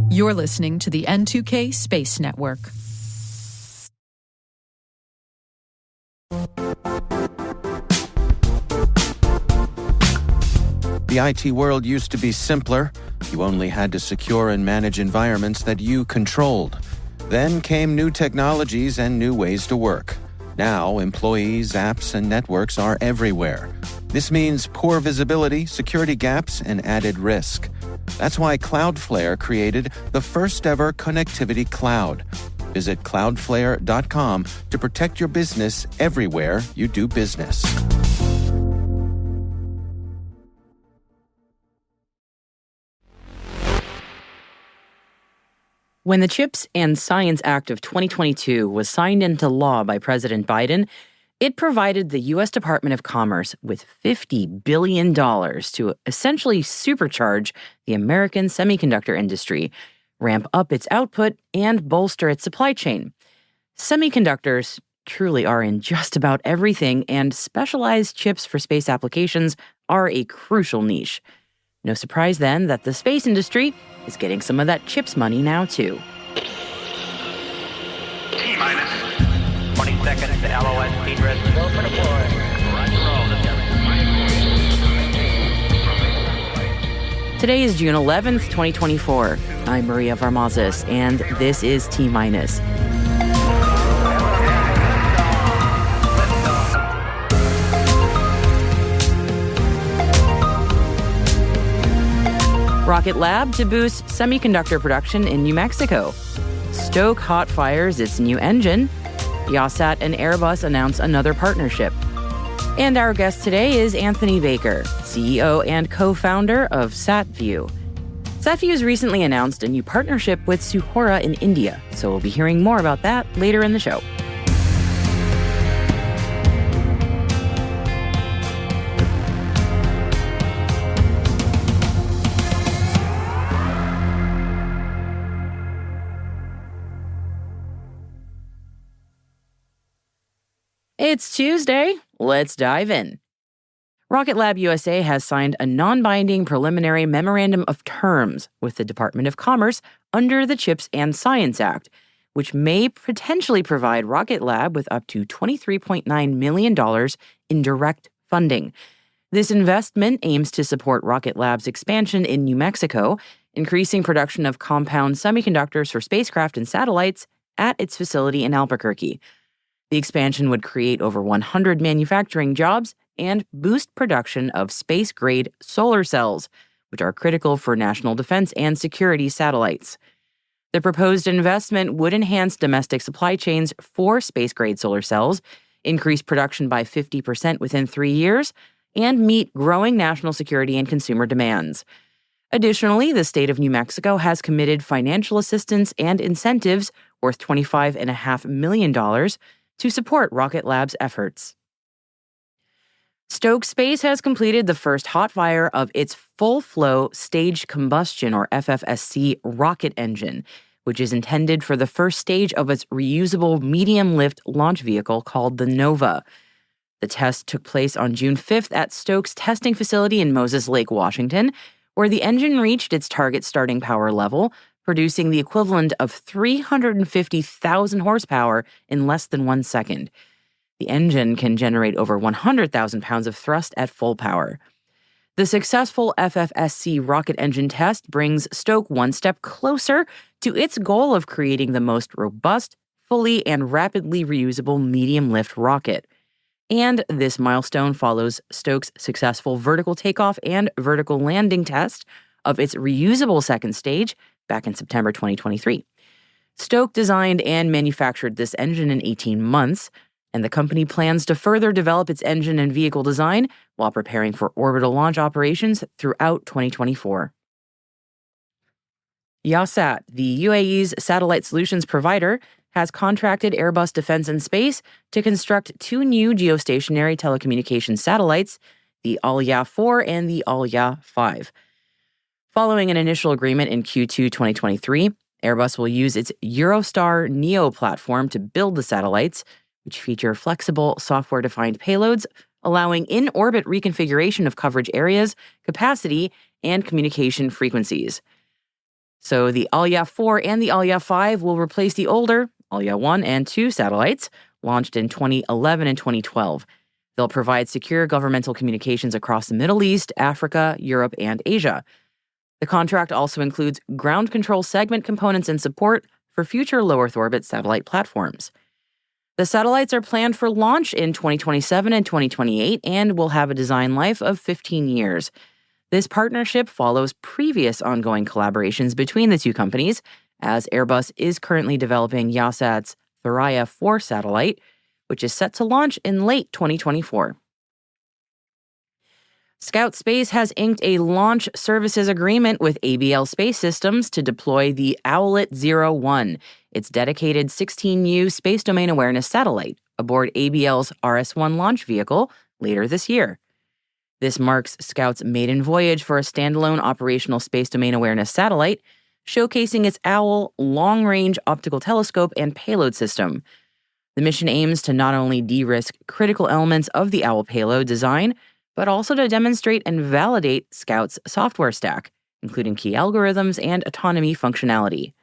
You're listening to the N2K Space Network. The IT world used to be simpler. You only had to secure and manage environments that you controlled. Then came new technologies and new ways to work. Now, employees, apps, and networks are everywhere. This means poor visibility, security gaps, and added risk. That's why Cloudflare created the first-ever connectivity cloud. Visit cloudflare.com to protect your business everywhere you do business. When the CHIPS and Science Act of 2022 was signed into law by President Biden, it provided the U.S. Department of Commerce with $50 billion to essentially supercharge the American semiconductor industry, ramp up its output, and bolster its supply chain. Semiconductors truly are in just about everything, and specialized chips for space applications are a crucial niche. No surprise, then, that the space industry is getting some of that CHIPS money now, too. T-minus 20 seconds to LOS speed rest. Go for deploy. Today is June 11th, 2024. I'm Maria Varmazis, and this is T-minus. Rocket Lab to boost semiconductor production in New Mexico. Stoke hotfires its new engine. Yahsat and Airbus announce another partnership. And our guest today is Anthony Baker, CEO and co-founder of SatVu. SatVu has recently announced a new partnership with Suhora in India, so we'll be hearing more about that later in the show. It's Tuesday. Let's dive in. Rocket Lab USA has signed a non-binding preliminary memorandum of terms with the Department of Commerce under the CHIPS and Science Act, which may potentially provide Rocket Lab with up to $23.9 million in direct funding. This investment aims to support Rocket Lab's expansion in New Mexico, increasing production of compound semiconductors for spacecraft and satellites at its facility in Albuquerque. The expansion would create over 100 manufacturing jobs and boost production of space-grade solar cells, which are critical for national defense and security satellites. The proposed investment would enhance domestic supply chains for space-grade solar cells, increase production by 50% within 3 years, and meet growing national security and consumer demands. Additionally, the state of New Mexico has committed financial assistance and incentives worth $25.5 million to support Rocket Lab's efforts. Stoke Space has completed the first hot fire of its full-flow staged combustion, or FFSC, rocket engine, which is intended for the first stage of its reusable medium-lift launch vehicle called the Nova. The test took place on June 5th at Stoke's testing facility in Moses Lake, Washington, where the engine reached its target starting power level, producing the equivalent of 350,000 horsepower in less than 1 second. The engine can generate over 100,000 pounds of thrust at full power. The successful FFSC rocket engine test brings Stoke one step closer to its goal of creating the most robust, fully and rapidly reusable medium-lift rocket. And this milestone follows Stoke's successful vertical takeoff and vertical landing test of its reusable second stage back in September 2023. Stoke designed and manufactured this engine in 18 months, and the company plans to further develop its engine and vehicle design while preparing for orbital launch operations throughout 2024. Yahsat, the UAE's satellite solutions provider, has contracted Airbus Defence and Space to construct 2 new geostationary telecommunications satellites, the Al-Yah-4 and the Al-Yah-5. Following an initial agreement in Q2 2023, Airbus will use its Eurostar Neo platform to build the satellites, which feature flexible software-defined payloads, allowing in-orbit reconfiguration of coverage areas, capacity, and communication frequencies. So the Alya 4 and the Alya 5 will replace the older Alya 1 and 2 satellites launched in 2011 and 2012. They'll provide secure governmental communications across the Middle East, Africa, Europe, and Asia. The contract also includes ground control segment components and support for future low Earth orbit satellite platforms. The satellites are planned for launch in 2027 and 2028 and will have a design life of 15 years. This partnership follows previous ongoing collaborations between the two companies, as Airbus is currently developing Yahsat's Thuraya 4 satellite, which is set to launch in late 2024. Scout Space has inked a launch services agreement with ABL Space Systems to deploy the Owlet-01, its dedicated 16U space domain awareness satellite, aboard ABL's RS-1 launch vehicle later this year. This marks Scout's maiden voyage for a standalone operational space domain awareness satellite, showcasing its OWL long-range optical telescope and payload system. The mission aims to not only de-risk critical elements of the OWL payload design, but also to demonstrate and validate Scout's software stack, including key algorithms and autonomy functionality.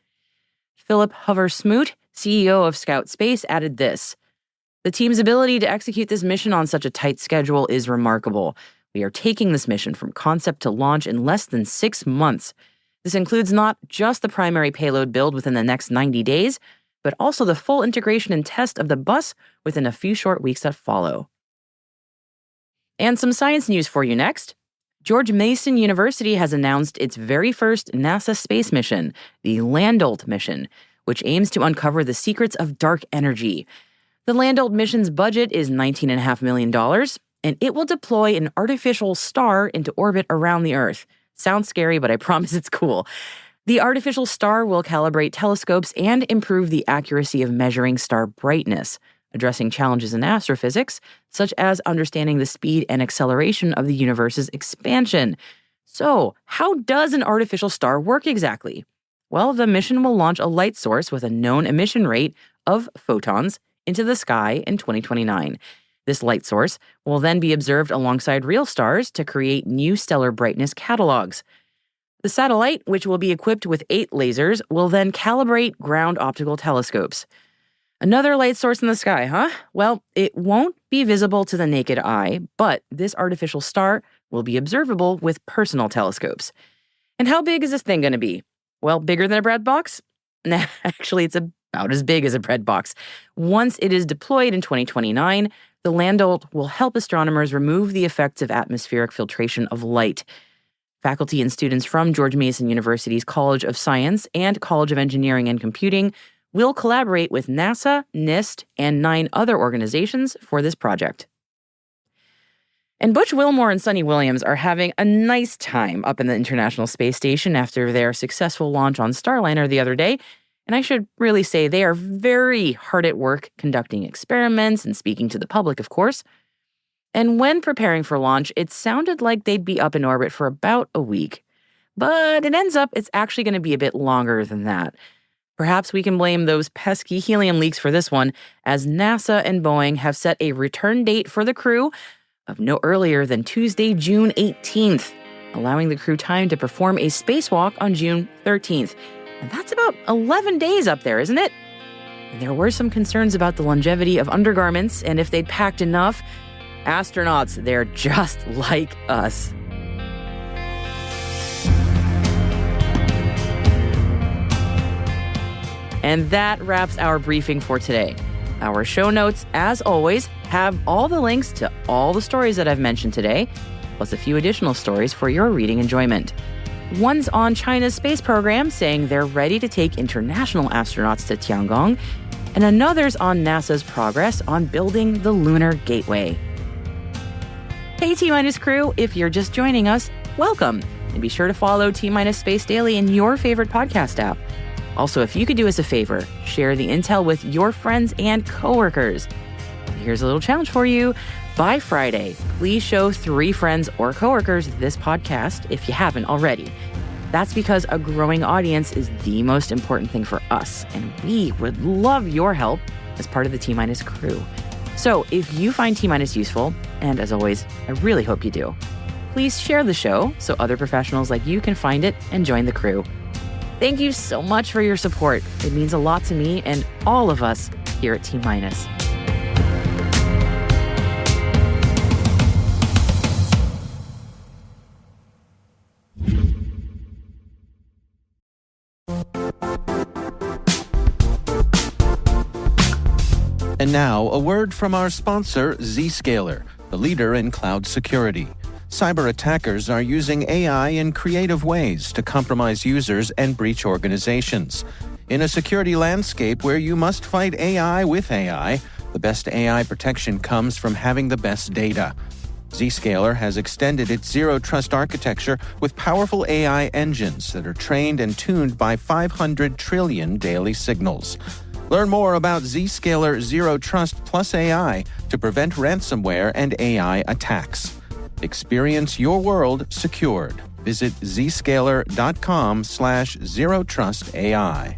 Philip Hover-Smoot, CEO of Scout Space, added this: "The team's ability to execute this mission on such a tight schedule is remarkable. We are taking this mission from concept to launch in less than 6 months. This includes not just the primary payload build within the next 90 days, but also the full integration and test of the bus within a few short weeks that follow." And some science news for you next. George Mason University has announced its very first NASA space mission, the Landolt mission, which aims to uncover the secrets of dark energy. The Landolt mission's budget is $19.5 million, and it will deploy an artificial star into orbit around the Earth. Sounds scary, but I promise it's cool. The artificial star will calibrate telescopes and improve the accuracy of measuring star brightness, addressing challenges in astrophysics, such as understanding the speed and acceleration of the universe's expansion. So, how does an artificial star work exactly? Well, the mission will launch a light source with a known emission rate of photons into the sky in 2029. This light source will then be observed alongside real stars to create new stellar brightness catalogs. The satellite, which will be equipped with 8 lasers, will then calibrate ground optical telescopes. Another light source in the sky, huh? Well, it won't be visible to the naked eye, but this artificial star will be observable with personal telescopes. And how big is this thing going to be? Well, bigger than a bread box? Nah, actually, it's about as big as a bread box. Once it is deployed in 2029, the Landolt will help astronomers remove the effects of atmospheric filtration of light. Faculty and students from George Mason University's College of Science and College of Engineering and Computing will collaborate with NASA, NIST, and 9 other organizations for this project. And Butch Wilmore and Sunny Williams are having a nice time up in the International Space Station after their successful launch on Starliner the other day. And I should really say they are very hard at work conducting experiments and speaking to the public, of course. And when preparing for launch, it sounded like they'd be up in orbit for about a week. But it ends up it's actually going to be a bit longer than that. Perhaps we can blame those pesky helium leaks for this one, as NASA and Boeing have set a return date for the crew of no earlier than Tuesday, June 18th, allowing the crew time to perform a spacewalk on June 13th. And that's about 11 days up there, isn't it? And there were some concerns about the longevity of undergarments and if they'd packed enough. Astronauts, they're just like us. And that wraps our briefing for today. Our show notes, as always, have all the links to all the stories that I've mentioned today, plus a few additional stories for your reading enjoyment. One's on China's space program, saying they're ready to take international astronauts to Tiangong, and another's on NASA's progress on building the Lunar Gateway. Hey T-Minus crew, if you're just joining us, welcome, and be sure to follow T-Minus Space Daily in your favorite podcast app. Also, if you could do us a favor, share the intel with your friends and coworkers. Here's a little challenge for you. By Friday, please show 3 friends or coworkers this podcast if you haven't already. That's because a growing audience is the most important thing for us, and we would love your help as part of the T-Minus crew. So if you find T-Minus useful, and as always, I really hope you do, please share the show so other professionals like you can find it and join the crew. Thank you so much for your support. It means a lot to me and all of us here at T-Minus. And now, a word from our sponsor, Zscaler, the leader in cloud security. Cyber attackers are using AI in creative ways to compromise users and breach organizations. In a security landscape where you must fight AI with AI, the best AI protection comes from having the best data. Zscaler has extended its zero-trust architecture with powerful AI engines that are trained and tuned by 500 trillion daily signals. Learn more about Zscaler Zero Trust Plus AI to prevent ransomware and AI attacks. Experience your world secured. Visit zscaler.com/zerotrustai.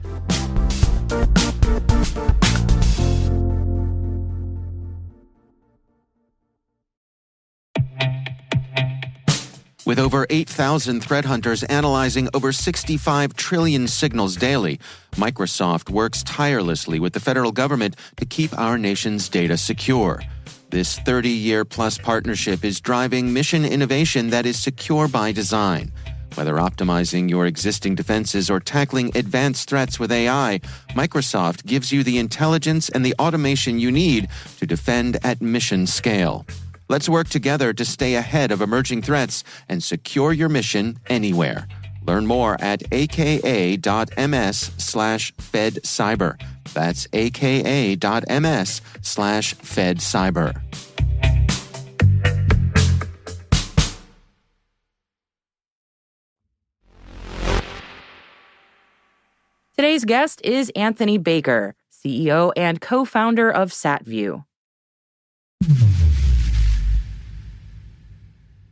With over 8,000 threat hunters analyzing over 65 trillion signals daily, Microsoft works tirelessly with the federal government to keep our nation's data secure. This 30-year-plus partnership is driving mission innovation that is secure by design. Whether optimizing your existing defenses or tackling advanced threats with AI, Microsoft gives you the intelligence and the automation you need to defend at mission scale. Let's work together to stay ahead of emerging threats and secure your mission anywhere. Learn more at aka.ms/fedcyber. That's aka.ms/fedcyber. Today's guest is Anthony Baker, CEO and co-founder of SatVu.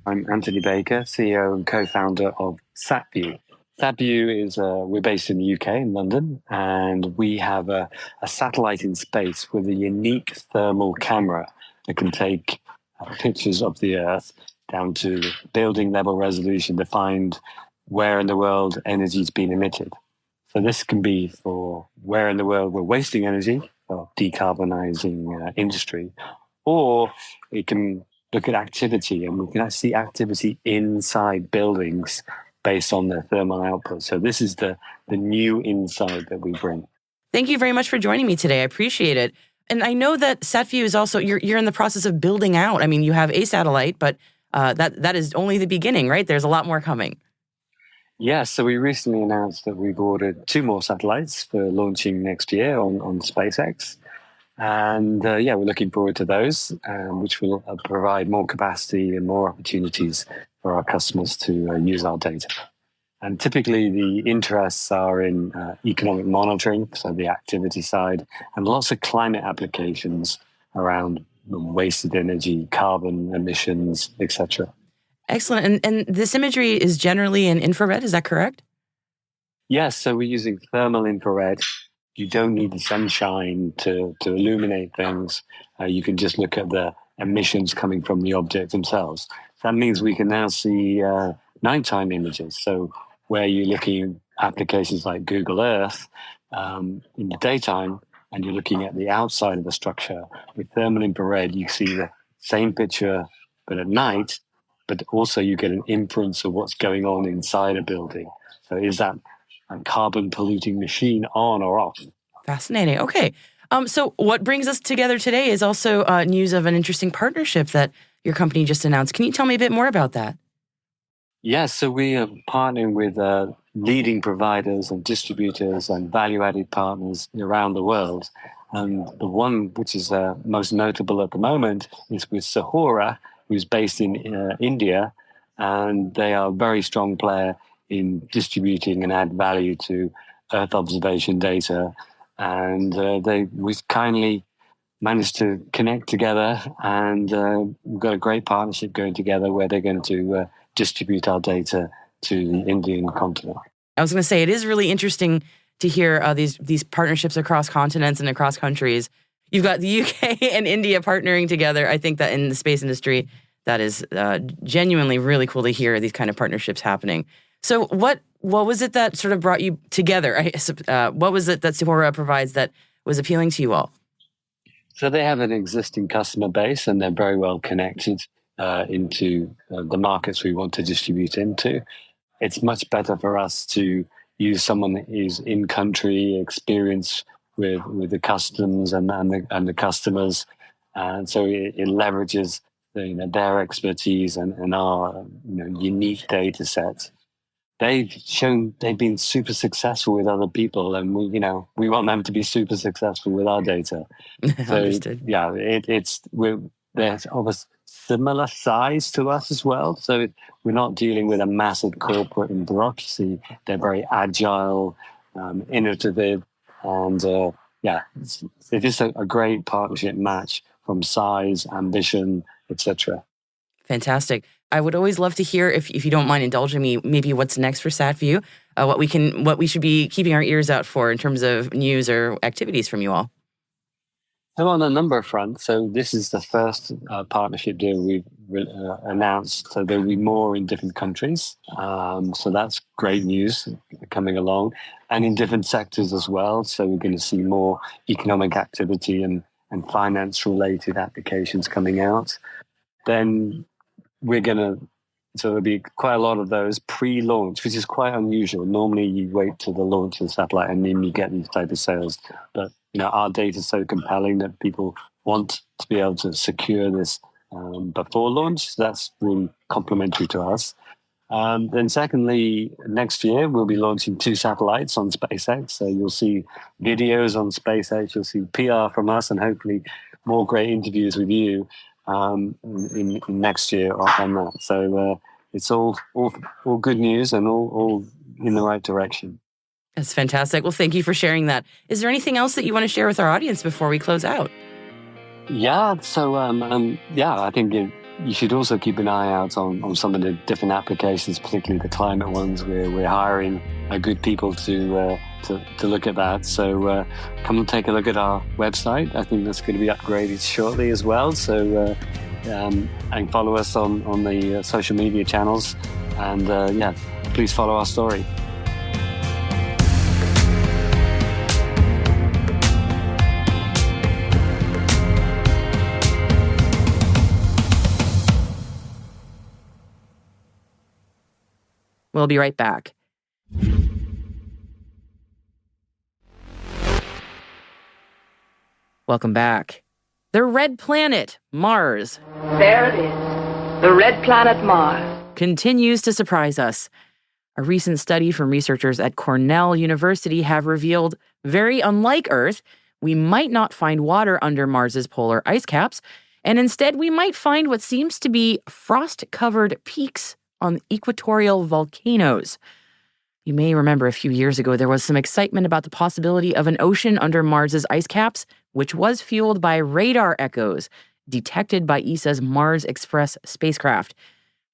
I'm Anthony Baker, CEO and co-founder of SatVu. SatVu is, we're based in the UK, in London, and we have a satellite in space with a unique thermal camera that can take pictures of the Earth down to building level resolution to find where in the world energy is being emitted. So this can be for where in the world we're wasting energy, or decarbonizing industry, or it can look at activity, and we can actually see activity inside buildings based on their thermal output. So this is the new insight that we bring. Thank you very much for joining me today. I appreciate it. And I know that SatVu is also, you're in the process of building out. I mean, you have a satellite, but that is only the beginning, right? There's a lot more coming. Yeah, so we recently announced that we've ordered 2 more satellites for launching next year on SpaceX. And we're looking forward to those, which will provide more capacity and more opportunities for our customers to use our data. And typically the interests are in economic monitoring, so the activity side, and lots of climate applications around wasted energy, carbon emissions, etc. Excellent. And this imagery is generally in infrared, is that correct? Yes, so we're using thermal infrared. You don't need the sunshine to illuminate things. You can just look at the emissions coming from the objects themselves. That means we can now see nighttime images. So where you're looking at applications like Google Earth in the daytime, and you're looking at the outside of the structure, with thermal infrared, you see the same picture, but at night, but also you get an inference of what's going on inside a building. So is that a carbon polluting machine on or off? Fascinating. Okay. So what brings us together today is also news of an interesting partnership that your company just announced. Can you tell me a bit more about that? Yes, so we are partnering with leading providers and distributors and value-added partners around the world. And the one which is most notable at the moment is with Sahura, who's based in India, and they are a very strong player in distributing and add value to Earth observation data. And we've kindly managed to connect together, and we've got a great partnership going together where they're going to distribute our data to the Indian continent. I was going to say, it is really interesting to hear these partnerships across continents and across countries. You've got the UK and India partnering together. I think that in the space industry, that is genuinely really cool to hear these kind of partnerships happening. So what what was it that sort of brought you together? What was it that Sephora provides that was appealing to you all? So they have an existing customer base, and they're very well connected into the markets we want to distribute into. It's much better for us to use someone that is in country, experienced with the customs and the customers, and so it leverages their expertise and our unique data set. They've been super successful with other people, and we want them to be super successful with our data. So Understood. yeah, they're of a similar size to us as well. So we're not dealing with a massive corporate and bureaucracy. They're very agile, innovative, and it's just a great partnership match from size, ambition, etc. Fantastic. I would always love to hear, if you don't mind indulging me, maybe what's next for SatVu, what we should be keeping our ears out for in terms of news or activities from you all. So on a number of fronts, so this is the first partnership deal we've announced. So there will be more in different countries. So that's great news coming along, and in different sectors as well. So we're going to see more economic activity and finance-related applications coming out. Then so there'll be quite a lot of those pre-launch, which is quite unusual. Normally you wait till the launch of the satellite and then you get these type of sales. But our data is so compelling that people want to be able to secure this before launch. So that's really complementary to us. Then secondly, next year we'll be launching 2 satellites on SpaceX. So you'll see videos on SpaceX, you'll see PR from us, and hopefully more great interviews with you in next year on that. So it's all good news and all in the right direction. That's fantastic. Well, thank you for sharing that. Is there anything else that you want to share with our audience before we close out? Yeah. So I think you should also keep an eye out on some of the different applications, particularly the climate ones. We're hiring good people to look at that. So come and take a look at our website. I think that's going to be upgraded shortly as well. So and follow us on the social media channels. And please follow our story. We'll be right back. Welcome back. The red planet, Mars. There it is. The red planet Mars Continues to surprise us. A recent study from researchers at Cornell University have revealed, very unlike Earth, we might not find water under Mars's polar ice caps, and instead we might find what seems to be frost-covered peaks on equatorial volcanoes. You may remember a few years ago there was some excitement about the possibility of an ocean under Mars's ice caps, which was fueled by radar echoes detected by ESA's Mars Express spacecraft.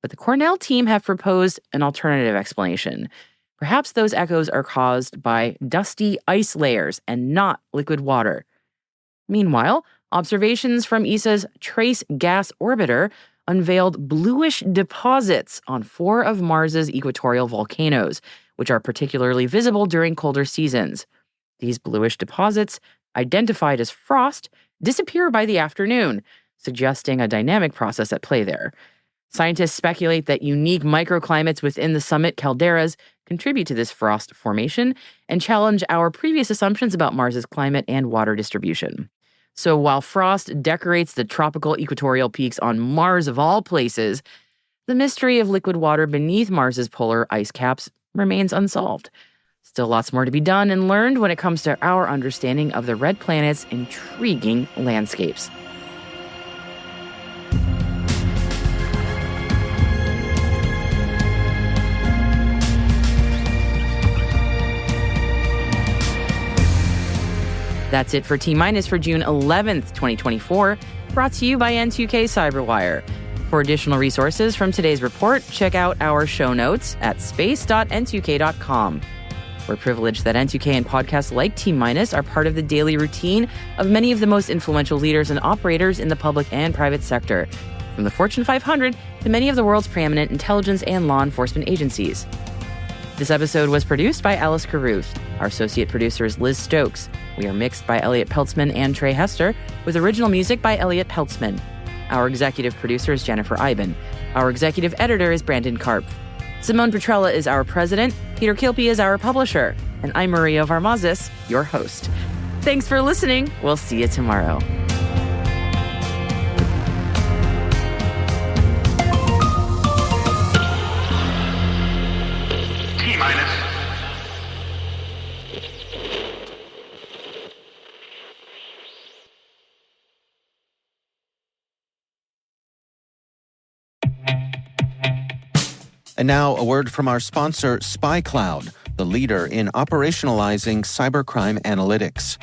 But the Cornell team have proposed an alternative explanation. Perhaps those echoes are caused by dusty ice layers and not liquid water. Meanwhile, observations from ESA's Trace Gas Orbiter unveiled bluish deposits on 4 of Mars's equatorial volcanoes, which are particularly visible during colder seasons. These bluish deposits, identified as frost, disappear by the afternoon, suggesting a dynamic process at play there. Scientists speculate that unique microclimates within the summit calderas contribute to this frost formation and challenge our previous assumptions about Mars's climate and water distribution. So while frost decorates the tropical equatorial peaks on Mars of all places, the mystery of liquid water beneath Mars's polar ice caps remains unsolved. Still lots more to be done and learned when it comes to our understanding of the red planet's intriguing landscapes. That's it for T-Minus for June 11th, 2024, brought to you by N2K Cyberwire. For additional resources from today's report, check out our show notes at space.n2k.com. We're privileged that N2K and podcasts like T-Minus are part of the daily routine of many of the most influential leaders and operators in the public and private sector, from the Fortune 500 to many of the world's preeminent intelligence and law enforcement agencies. This episode was produced by Alice Carruth. Our associate producer is Liz Stokes. We are mixed by Elliot Peltzman and Trey Hester, with original music by Elliot Peltzman. Our executive producer is Jennifer Iben. Our executive editor is Brandon Karpf. Simone Petrella is our president, Peter Kilpie is our publisher, and I'm Maria Varmazis, your host. Thanks for listening. We'll see you tomorrow. T-minus. And now, a word from our sponsor, SpyCloud, the leader in operationalizing cybercrime analytics.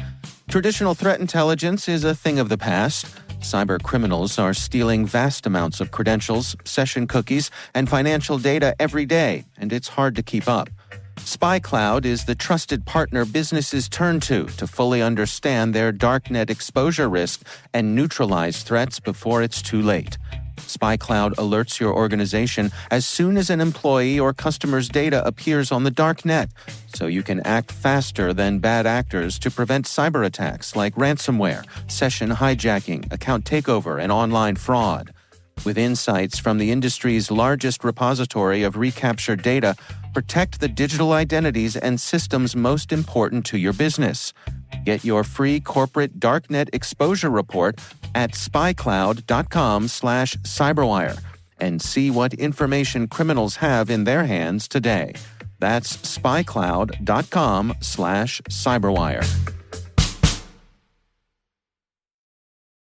Traditional threat intelligence is a thing of the past. Cyber criminals are stealing vast amounts of credentials, session cookies, and financial data every day, and it's hard to keep up. SpyCloud is the trusted partner businesses turn to fully understand their darknet exposure risk and neutralize threats before it's too late. SpyCloud alerts your organization as soon as an employee or customer's data appears on the dark net, so you can act faster than bad actors to prevent cyber attacks like ransomware, session hijacking, account takeover, and online fraud. With insights from the industry's largest repository of recaptured data, protect the digital identities and systems most important to your business. Get your free corporate darknet exposure report at spycloud.com/cyberwire and see what information criminals have in their hands today. That's spycloud.com/cyberwire.